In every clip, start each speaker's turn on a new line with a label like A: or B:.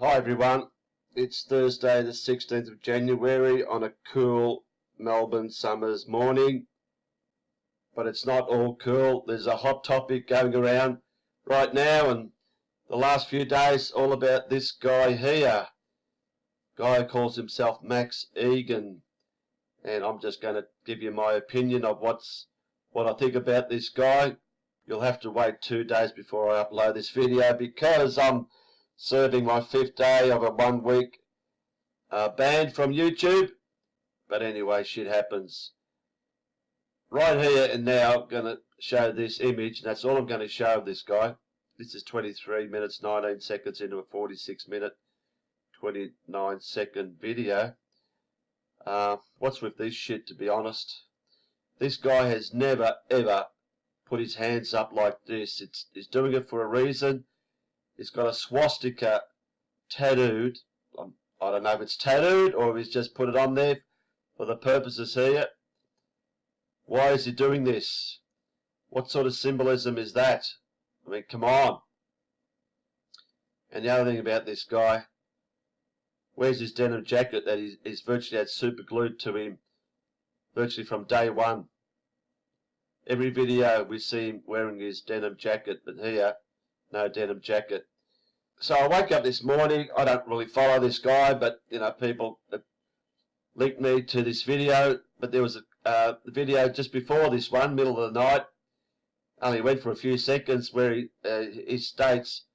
A: Hi everyone, it's Thursday the 16th of January on a cool Melbourne summer's morning, but it's not all cool. There's a hot topic going around right now and the last few days all about this guy here. Guy who calls himself Max Igan, and I'm just going to give you my opinion of what I think about this guy. You'll have to wait 2 days before I upload this video because I'm serving my 5th day of a 1-week ban from YouTube. But anyway, shit happens. Right here and now, I'm going to show this image, and that's all I'm going to show of this guy. This is 23 minutes 19 seconds into a 46-minute 29-second video. What's with this shit, to be honest? This guy has never ever put his hands up like this. He's doing it for a reason. He's got a swastika tattooed. I don't know if it's tattooed or if he's just put it on there for the purposes here. Why is he doing this? What sort of symbolism is that? I mean, come on. And the other thing about this guy, where's his denim jacket that he's virtually had super glued to him virtually from day one? Every video we see him wearing his denim jacket, but here, no denim jacket. So I woke up this morning. I don't really follow this guy, but you know, people linked me to this video. But there was a video just before this one, middle of the night. Only went for a few seconds, where he states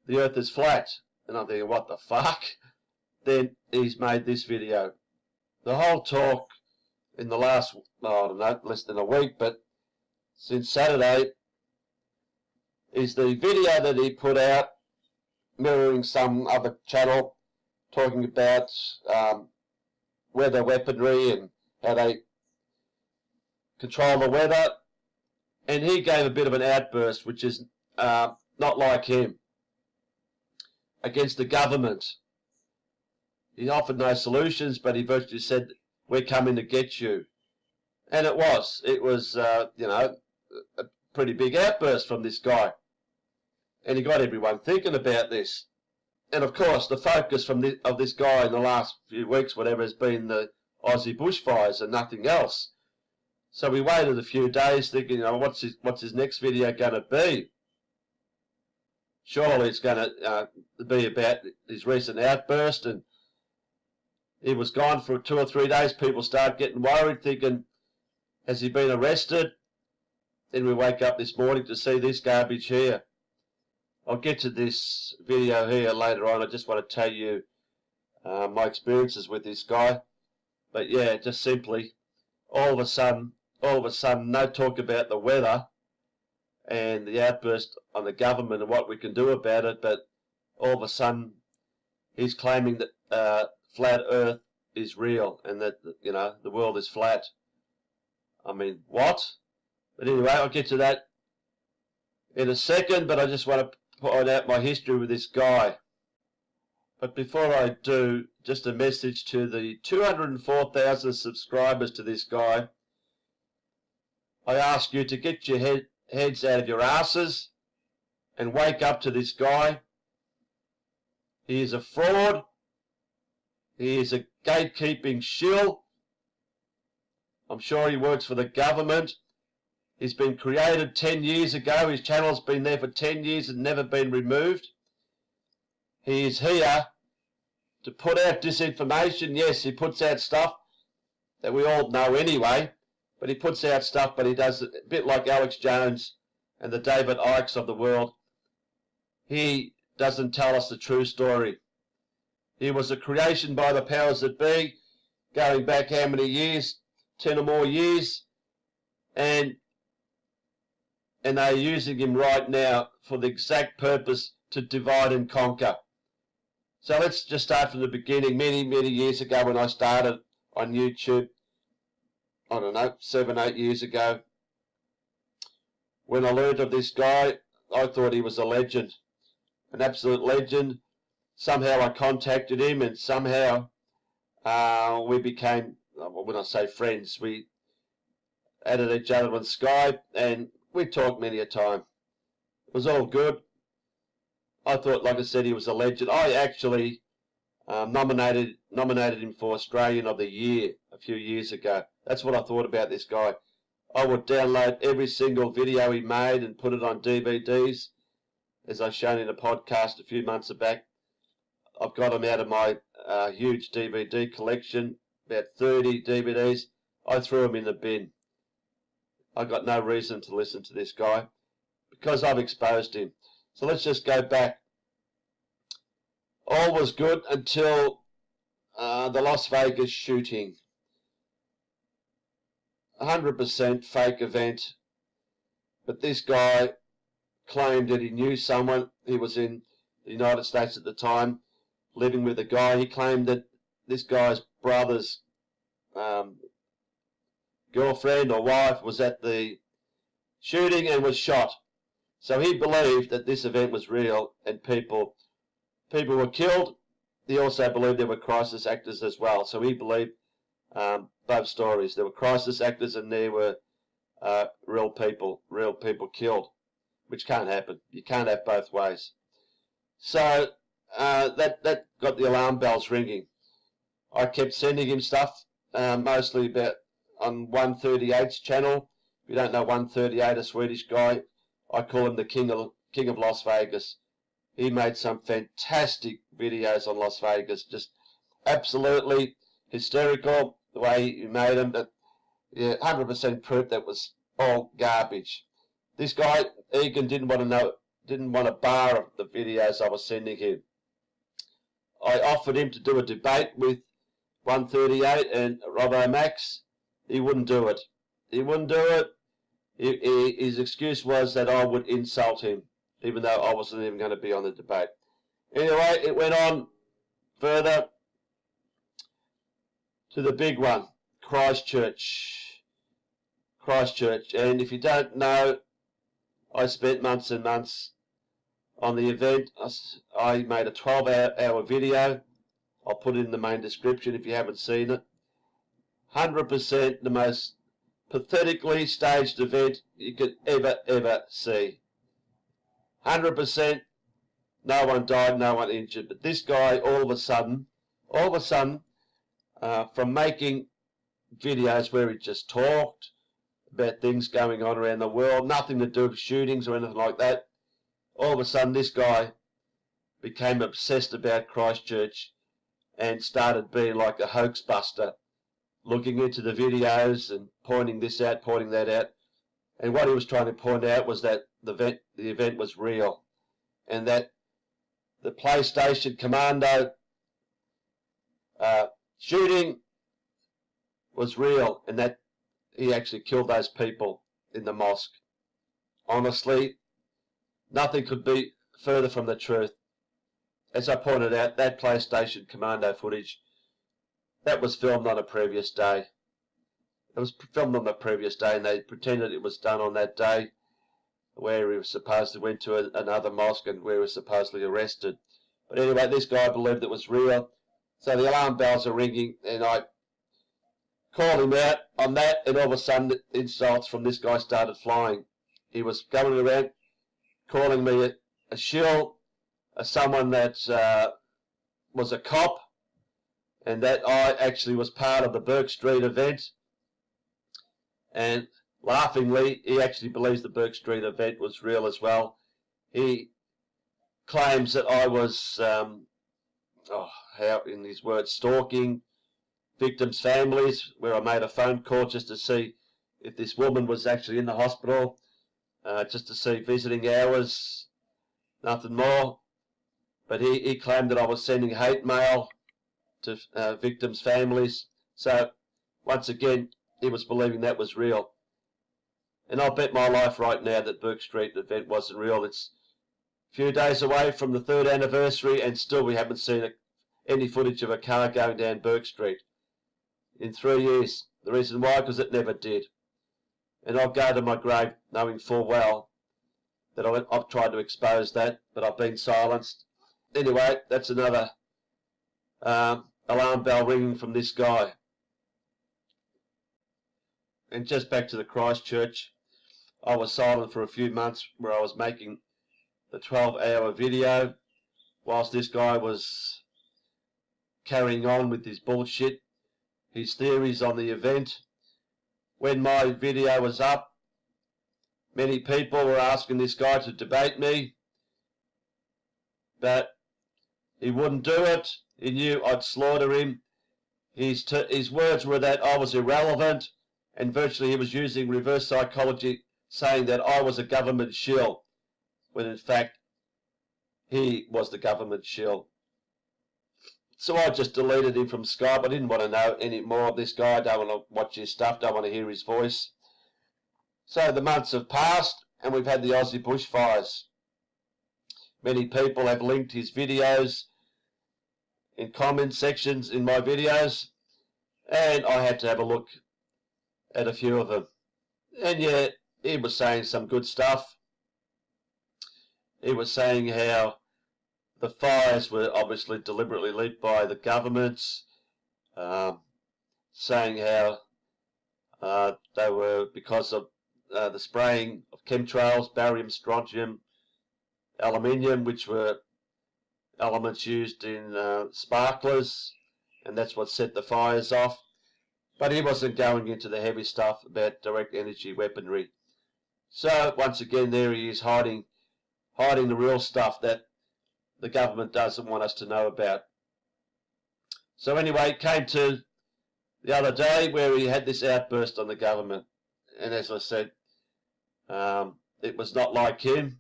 A: the Earth is flat, and I'm thinking, what the fuck? Then he's made this video. The whole talk in the last, I don't know, less than a week, but since Saturday, is the video that he put out mirroring some other channel talking about weather weaponry and how they control the weather. And he gave a bit of an outburst, which is not like him, against the government. He offered no solutions, but he virtually said, we're coming to get you. And it was, you know, a pretty big outburst from this guy. And he got everyone thinking about this. And of course, the focus of this guy in the last few weeks, whatever, has been the Aussie bushfires and nothing else. So we waited a few days thinking, you know, what's his next video going to be? Surely it's going to be about his recent outburst. And he was gone for 2 or 3 days. People start getting worried, thinking, has he been arrested? Then we wake up this morning to see this garbage here. I'll get to this video here later on. I just want to tell you my experiences with this guy. But yeah, just simply, all of a sudden, no talk about the weather and the outburst on the government and what we can do about it. But all of a sudden, he's claiming that flat Earth is real and that, you know, the world is flat. I mean, what? But anyway, I'll get to that in a second, but I just want to point out my history with this guy. But before I do, just a message to the 204,000 subscribers to this guy. I ask you to get your heads out of your asses and wake up to this guy. He is a fraud. He is a gatekeeping shill. I'm sure he works for the government. He's been created 10 years ago. His channel's been there for 10 years and never been removed. He is here to put out disinformation. Yes, he puts out stuff that we all know anyway, but he puts out stuff, but he does it a bit like Alex Jones and the David Icks of the world. He doesn't tell us the true story. He was a creation by the powers that be, going back how many years? 10 or more years. And they're using him right now for the exact purpose to divide and conquer. So let's just start from the beginning. Many, many years ago when I started on YouTube, I don't know, 7, 8 years ago, when I learned of this guy, I thought he was a legend, an absolute legend. Somehow I contacted him and somehow we became, when I say friends, we added each other on Skype and we talked many a time. It was all good. I thought, like I said, he was a legend. I actually nominated him for Australian of the Year a few years ago. That's what I thought about this guy. I would download every single video he made and put it on DVDs, as I've shown in a podcast a few months back. I've got them out of my huge DVD collection, about 30 DVDs. I threw them in the bin. I got no reason to listen to this guy because I've exposed him. So let's just go back. All was good until the Las Vegas shooting. 100% fake event. But this guy claimed that he knew someone. He was in the United States at the time, living with a guy. He claimed that this guy's brother's girlfriend or wife was at the shooting and was shot. So he believed that this event was real and people were killed. He also believed there were crisis actors as well. So he believed both stories. There were crisis actors and there were real people killed, which can't happen. You can't have both ways. So that got the alarm bells ringing. I kept sending him stuff, mostly about on 138's channel. If you don't know 138, a Swedish guy, I call him the king of Las Vegas. He made some fantastic videos on Las Vegas, just absolutely hysterical the way he made them. But yeah, 100% proof that was all garbage. This guy Igan didn't want a bar of the videos I was sending him. I offered him to do a debate with 138 and Robbo Max. He wouldn't do it. He wouldn't do it. His excuse was that I would insult him, even though I wasn't even going to be on the debate. Anyway, it went on further to the big one, Christchurch. And if you don't know, I spent months and months on the event. I made a 12-hour video. I'll put it in the main description if you haven't seen it. 100% the most pathetically staged event you could ever see. 100%, no one died, no one injured. But this guy, all of a sudden, from making videos where he just talked about things going on around the world, nothing to do with shootings or anything like that, all of a sudden this guy became obsessed about Christchurch and started being like a hoax buster, looking into the videos and pointing this out, pointing that out. And what he was trying to point out was that the event was real, and that the PlayStation Commando shooting was real, and that he actually killed those people in the mosque. Honestly, nothing could be further from the truth. As I pointed out, that PlayStation Commando footage, that was filmed on a previous day. It was filmed on the previous day, and they pretended it was done on that day where he was supposed to went to another mosque and where he was supposedly arrested. But anyway, this guy believed it was real. So the alarm bells are ringing, and I called him out on that, and all of a sudden insults from this guy started flying. He was going around calling me a shill, someone that was a cop, and that I actually was part of the Burke Street event. And laughingly, he actually believes the Burke Street event was real as well. He claims that I was, in his words, stalking victims' families, where I made a phone call just to see if this woman was actually in the hospital, just to see visiting hours, nothing more. But he claimed that I was sending hate mail to victims' families. So once again, he was believing that was real. And I'll bet my life right now that Burke Street event wasn't real. It's a few days away from the 3rd anniversary, and still we haven't seen any footage of a car going down Burke Street in 3 years. The reason why, because it never did. And I'll go to my grave knowing full well that I've tried to expose that, but I've been silenced. Anyway, that's another alarm bell ringing from this guy. And just back to the Christchurch, I was silent for a few months where I was making the 12-hour video. whilst this guy was carrying on with his bullshit, his theories on the event. When my video was up, many people were asking this guy to debate me, but he wouldn't do it. He knew I'd slaughter him. His words were that I was irrelevant, and virtually he was using reverse psychology, saying that I was a government shill, when in fact he was the government shill. So I just deleted him from Skype. I didn't want to know any more of this guy. I don't want to watch his stuff, don't want to hear his voice. So the months have passed, and we've had the Aussie bushfires. Many people have linked his videos in comment sections in my videos, and I had to have a look at a few of them. And yeah, he was saying some good stuff. He was saying how the fires were obviously deliberately lit by the governments, saying how they were because of the spraying of chemtrails, barium, strontium, aluminium, which were elements used in sparklers, and that's what set the fires off. But he wasn't going into the heavy stuff about direct energy weaponry. So once again, there he is hiding the real stuff that the government doesn't want us to know about. So anyway, it came to the other day where he had this outburst on the government, and as I said, it was not like him,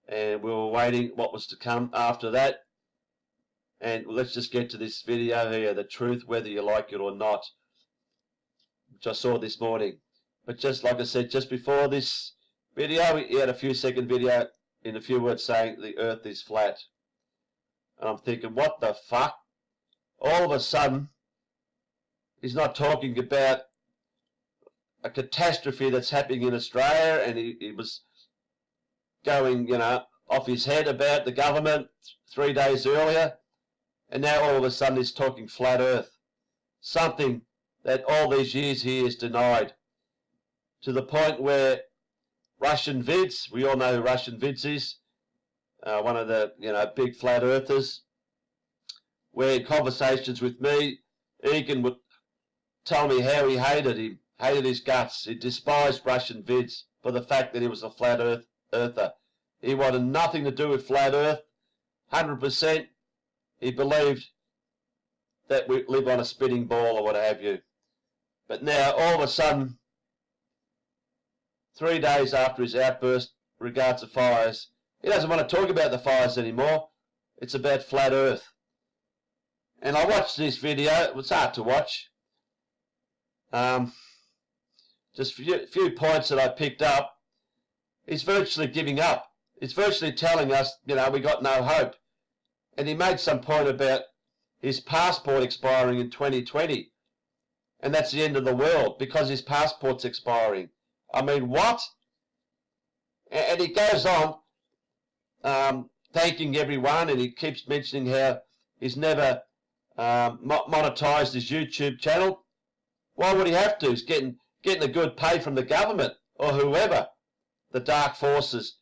A: and we were waiting what was to come after that. And let's just get to this video here, the truth, whether you like it or not, which I saw this morning. But just like I said, just before this video, he had a few second video in a few words saying the earth is flat. And I'm thinking, what the fuck? All of a sudden, he's not talking about a catastrophe that's happening in Australia, and he was going, off his head about the government 3 days earlier, and now all of a sudden he's talking flat earth, something that all these years he has denied, to the point where Russian Vids, we all know who Russian Vids is, one of the big flat earthers, where in conversations with me, Igan would tell me how he hated him, hated his guts. He despised Russian Vids for the fact that he was a flat earther. He wanted nothing to do with flat earth, 100%. He believed that we live on a spinning ball or what have you. But now, all of a sudden, 3 days after his outburst regards the fires, he doesn't want to talk about the fires anymore. It's about flat earth. And I watched this video. It was hard to watch. Just a few points that I picked up. He's virtually giving up. He's virtually telling us, we got no hope. And he made some point about his passport expiring in 2020. And that's the end of the world because his passport's expiring. I mean, what? And he goes on thanking everyone, and he keeps mentioning how he's never monetized his YouTube channel. Why would he have to? He's getting a good pay from the government or whoever, the dark forces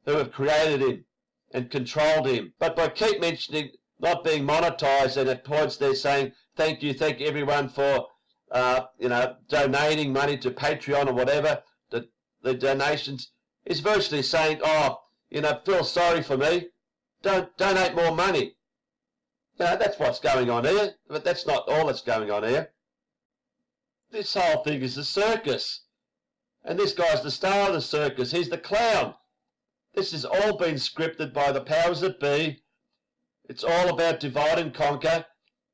A: who have created him and controlled him. But by keep mentioning not being monetized, and at points they're saying thank you everyone for donating money to Patreon or whatever, the donations, is virtually saying, feel sorry for me, donate more money. That's what's going on here, but that's not all that's going on here. This whole thing is a circus, and this guy's the star of the circus. He's the clown. This has all been scripted by the powers that be. It's all about divide and conquer.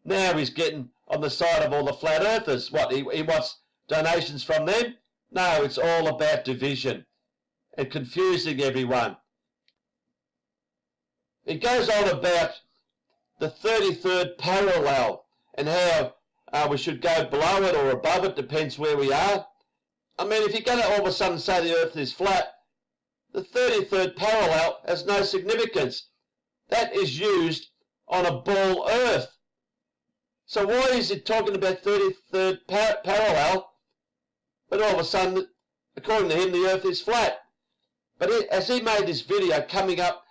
A: Now he's getting on the side of all the flat earthers. What, he wants donations from them? No, it's all about division and confusing everyone. It goes on about the 33rd parallel and how we should go below it or above it, depends where we are. I mean, if you're going to all of a sudden say the earth is flat, the 33rd parallel has no significance. That is used on a ball earth. So why is it talking about 33rd parallel, but all of a sudden, according to him, the earth is flat? But as he made this video coming up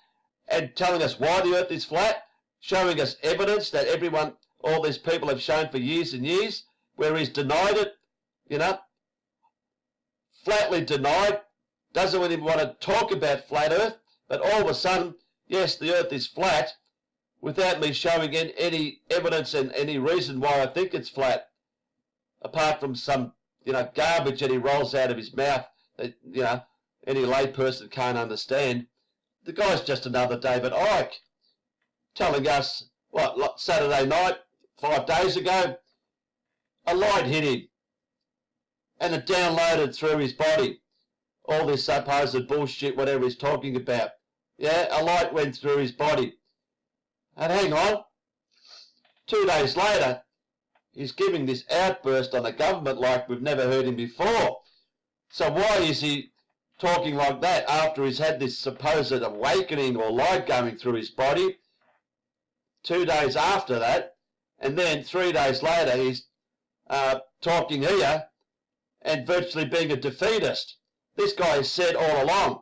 A: and telling us why the earth is flat, showing us evidence that all these people have shown for years and years, where he's denied it, flatly denied, doesn't even want to talk about flat earth, but all of a sudden, yes, the earth is flat, without me showing any evidence and any reason why I think it's flat, apart from some, garbage that he rolls out of his mouth that, any layperson can't understand. The guy's just another David Icke, telling us, Saturday night, 5 days ago, a light hit him, and it downloaded through his body all this supposed bullshit, whatever he's talking about. Yeah, a light went through his body. And hang on, 2 days later, he's giving this outburst on the government like we've never heard him before. So why is he talking like that after he's had this supposed awakening or light going through his body? 2 days after that, and then 3 days later, he's talking here and virtually being a defeatist. This guy has said all along,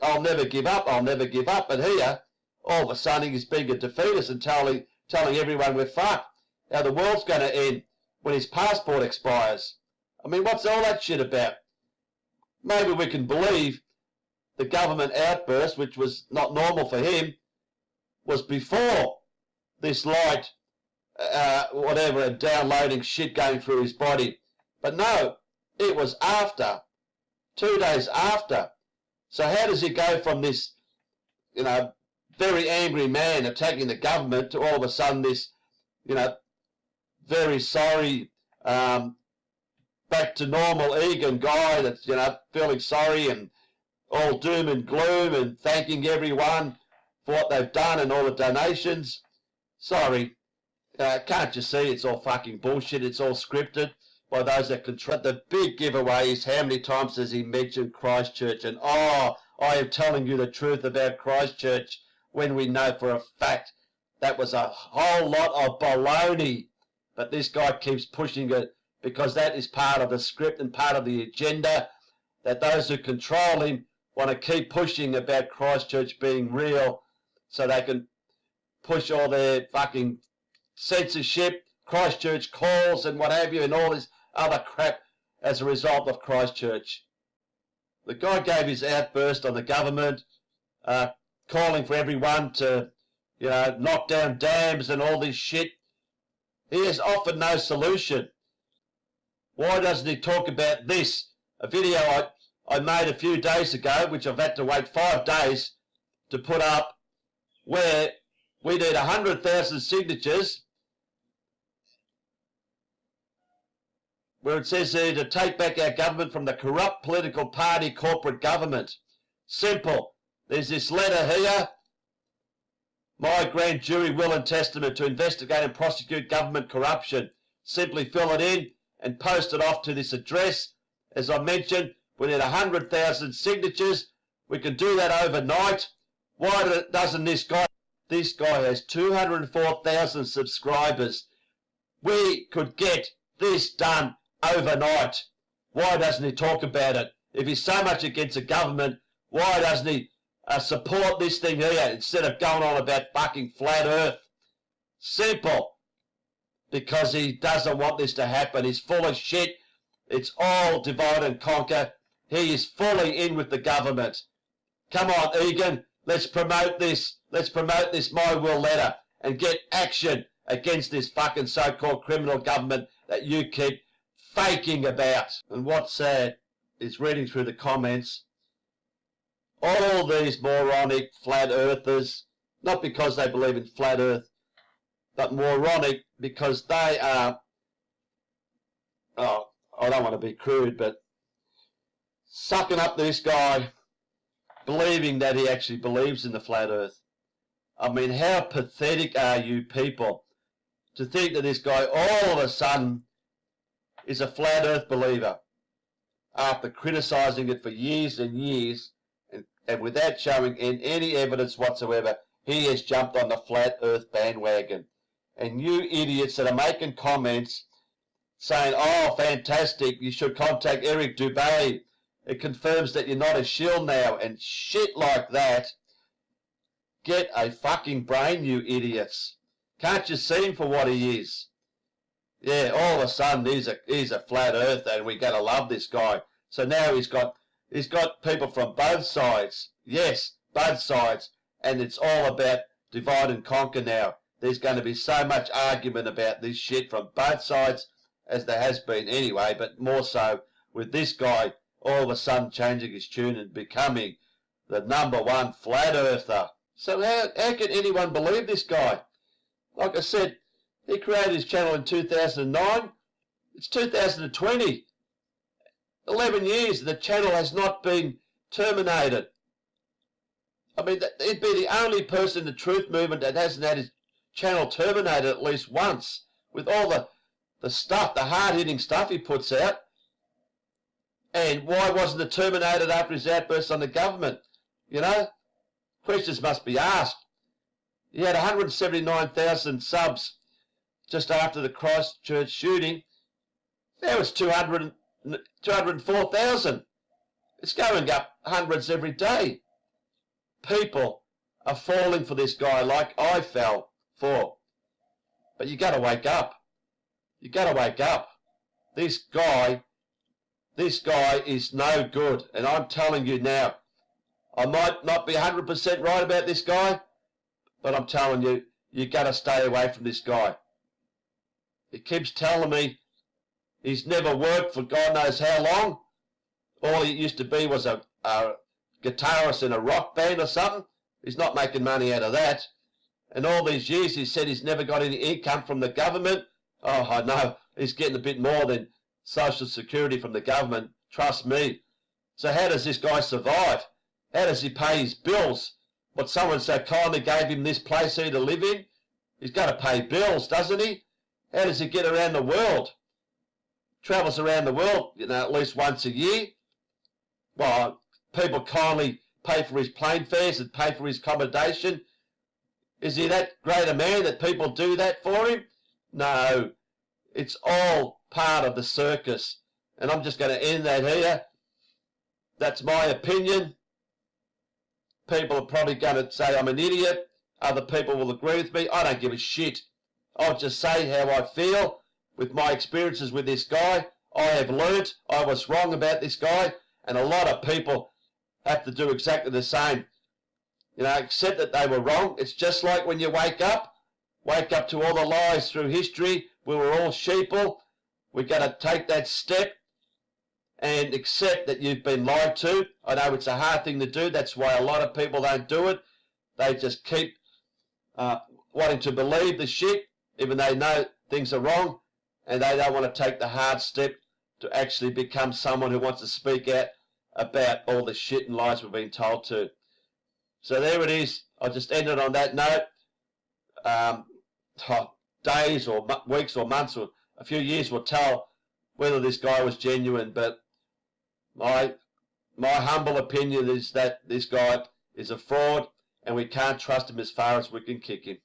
A: I'll never give up, I'll never give up. But here, all of a sudden, he's being a defeatist and telling everyone we're fucked. How the world's going to end when his passport expires. I mean, what's all that shit about? Maybe we can believe the government outburst, which was not normal for him, was before this light, whatever, and downloading shit going through his body. But no, it was after, 2 days after. So how does he go from this, very angry man attacking the government to all of a sudden this, very sorry, back to normal Igan guy that's, feeling sorry and all doom and gloom and thanking everyone for what they've done and all the donations? Sorry, can't you see it's all fucking bullshit? It's all scripted by those that control. The big giveaway is how many times has he mentioned Christchurch? And I am telling you the truth about Christchurch when we know for a fact that was a whole lot of baloney. But this guy keeps pushing it because that is part of the script and part of the agenda, that those who control him want to keep pushing about Christchurch being real so they can push all their fucking censorship, Christchurch calls and what have you, and all this other crap as a result of Christchurch. The guy gave his outburst on the government, calling for everyone to, knock down dams and all this shit. He has offered no solution. Why doesn't he talk about this? A video I made a few days ago, which I've had to wait 5 days to put up, where we need 100,000 signatures, where it says there to take back our government from the corrupt political party corporate government. Simple. There's this letter here, my grand jury will and testament to investigate and prosecute government corruption. Simply fill it in and post it off to this address. As I mentioned, we need 100,000 signatures. We can do that overnight. Why doesn't this guy? This guy has 204,000 subscribers. We could get this done overnight. Why doesn't he talk about it? If he's so much against the government, why doesn't he support this thing here instead of going on about fucking flat earth? Simple. Because he doesn't want this to happen. He's full of shit. It's all divide and conquer. He is fully in with the government. Come on, Igan. Let's promote this. Let's promote this My Will letter and get action against this fucking so-called criminal government that you keep faking about. And what's sad is reading through the comments, all these moronic flat earthers, not because they believe in flat earth, but moronic because they are, I don't want to be crude, but sucking up this guy, believing that he actually believes in the flat earth. I mean, how pathetic are you people to think that this guy all of a sudden is a flat earth believer after criticising it for years and years, and without showing any evidence whatsoever, he has jumped on the flat earth bandwagon. And you idiots that are making comments saying, oh, fantastic, you should contact Eric Dubé, it confirms that you're not a shill now, and shit like that, Get a fucking brain, you idiots. Can't you see him for what he is? Yeah, all of a sudden he's a flat earther and we gotta love this guy. So now he's got people from both sides. Yes, both sides. And it's all about divide and conquer now. There's going to be so much argument about this shit from both sides, as there has been anyway, but more so with this guy all of a sudden changing his tune and becoming the #1 flat earther. So how can anyone believe this guy? Like I said, he created his channel in 2009. It's 2020. 11 years, the channel has not been terminated. I mean, he'd be the only person in the truth movement that hasn't had his channel terminated at least once, with all the stuff, the hard-hitting stuff he puts out. And why wasn't it terminated after his outburst on the government? You know, questions must be asked. He had 179,000 subs just after the Christchurch shooting. There was 204,000. It's going up hundreds every day. People are falling for this guy like I fell for. But you got to wake up. You got to wake up. This guy is no good. And I'm telling you now, I might not be 100% right about this guy, but I'm telling you, you got to stay away from this guy. He keeps telling me he's never worked for God knows how long. All he used to be was a guitarist in a rock band or something. He's not making money out of that. And all these years he said he's never got any income from the government. Oh, I know. He's getting a bit more than Social Security from the government. Trust me. So how does this guy survive? How does he pay his bills? What, someone so kindly gave him this place here to live in? He's got to pay bills, doesn't he? How does he get around the world? Travels around the world, you know, at least once a year. Well, people kindly pay for his plane fares and pay for his accommodation. Is he that great a man that people do that for him? No. It's all part of the circus. And I'm just going to end that here. That's my opinion. People are probably going to say I'm an idiot. Other people will agree with me. I don't give a shit. I'll just say how I feel with my experiences with this guy. I have learnt I was wrong about this guy, and a lot of people have to do exactly the same. You know, accept that they were wrong. It's just like when you wake up to all the lies through history. We were all sheeple. We've got to take that step and accept that you've been lied to. I know it's a hard thing to do. That's why a lot of people don't do it. They just keep wanting to believe the shit, even though they know things are wrong, and they don't want to take the hard step to actually become someone who wants to speak out about all the shit and lies we've been told to. So there it is. I'll just end it on that note. Days or weeks or months or a few years will tell whether this guy was genuine, but my humble opinion is that this guy is a fraud and we can't trust him as far as we can kick him.